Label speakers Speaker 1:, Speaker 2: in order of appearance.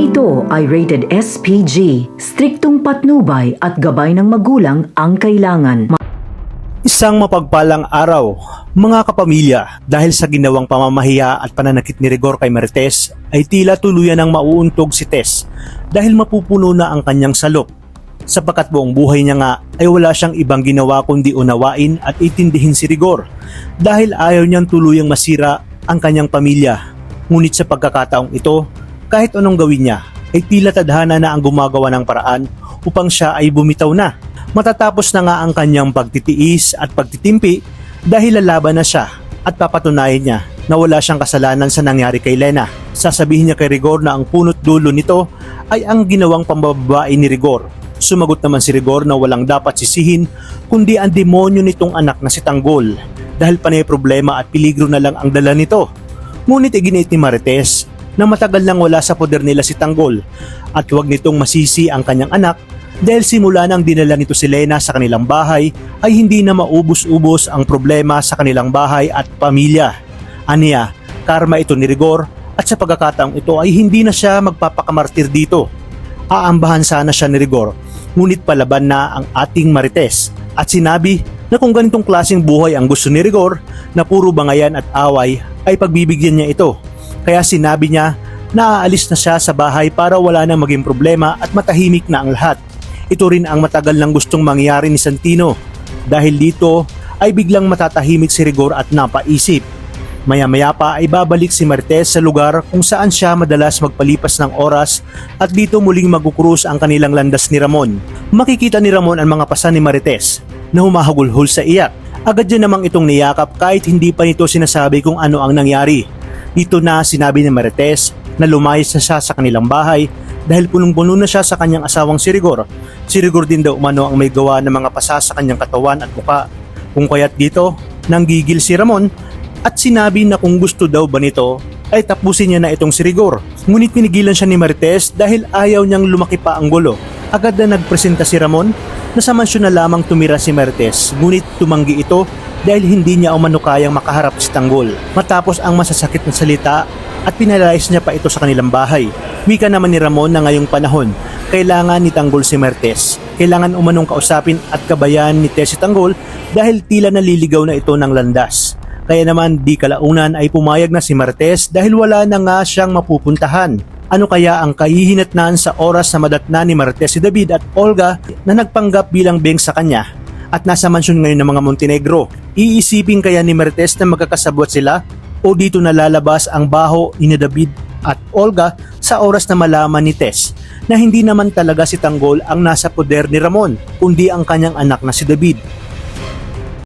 Speaker 1: Ito ay rated SPG, striktong patnubay at gabay ng magulang ang kailangan.
Speaker 2: Isang mapagpalang araw, mga kapamilya, dahil sa ginawang pamamahiya at pananakit ni Rigor kay Marites, ay tila tuluyan ng mauuntog si Tess dahil mapupuno na ang kanyang salop. Sapagkat buong buhay niya nga ay wala siyang ibang ginawa kundi unawain at itindihin si Rigor dahil ayaw niyang tuluyang masira ang kanyang pamilya. Ngunit sa pagkakataong ito, kahit anong gawin niya, ay tila tadhana na ang gumagawa ng paraan upang siya ay bumitaw na. Matatapos na nga ang kanyang pagtitiis at pagtitimpi dahil lalaban na siya at papatunayan niya na wala siyang kasalanan sa nangyari kay Lena. Sasabihin niya kay Rigor na ang punot dulo nito ay ang ginawang pambababae ni Rigor. Sumagot naman si Rigor na walang dapat sisihin kundi ang demonyo nitong anak na si Tanggol dahil panay problema at peligro na lang ang dala nito. Ngunit iginit ni Marites na matagal nang wala sa poder nila si Tanggol at huwag nitong masisi ang kanyang anak dahil simula nang dinala nito si Lena sa kanilang bahay ay hindi na maubos-ubos ang problema sa kanilang bahay at pamilya. Aniya, karma ito ni Rigor at sa pagkakataong ito ay hindi na siya magpapakamartir dito. Aambahan sana siya ni Rigor, ngunit palaban na ang ating Marites at sinabi na kung ganitong klaseng buhay ang gusto ni Rigor na puro bangayan at away ay pagbibigyan niya ito. Kaya sinabi niya na aalis na siya sa bahay para wala nang maging problema at matahimik na ang lahat. Ito rin ang matagal nang gustong mangyari ni Santino. Dahil dito ay biglang matatahimik si Rigor at napaisip. Maya-maya pa ay babalik si Marites sa lugar kung saan siya madalas magpalipas ng oras at dito muling magkukrus ang kanilang landas ni Ramon. Makikita ni Ramon ang mga pasa ni Marites na humahagulhol sa iyak. Agad niya namang itong niyakap kahit hindi pa nito sinasabi kung ano ang nangyari. Dito na sinabi ni Marites na lumayas na siya sa kanilang bahay dahil punong-puno na siya sa kanyang asawang si Rigor. Si Rigor din daw umano ang may gawa ng mga pasa sa kanyang katawan at mukha. Kung kaya't dito, nanggigil si Ramon at sinabi na kung gusto daw ba nito ay tapusin niya na itong si Rigor. Ngunit pinigilan siya ni Marites dahil ayaw niyang lumaki pa ang gulo. Agad na nagpresenta si Ramon na sa mansyon na lamang tumira si Marites, ngunit tumanggi ito dahil hindi niya umano kayang makaharap si Tanggol. Matapos ang masasakit na salita at pinalayas niya pa ito sa kanilang bahay. Wika naman ni Ramon na ngayong panahon, kailangan ni Tanggol si Marites. Kailangan umanong kausapin at kabayan ni Tess si Tanggol dahil tila naliligaw na ito ng landas. Kaya naman di kalaunan ay pumayag na si Marites dahil wala na nga siyang mapupuntahan. Ano kaya ang kahihinatnan sa oras na madatna ni Marites si David at Olga na nagpanggap bilang beng sa kanya at nasa mansyon ngayon ng mga Montenegro? Iisipin kaya ni Marites na magkakasabwat sila o dito nalalabas ang baho ni David at Olga sa oras na malaman ni Tess na hindi naman talaga si Tanggol ang nasa poder ni Ramon kundi ang kanyang anak na si David.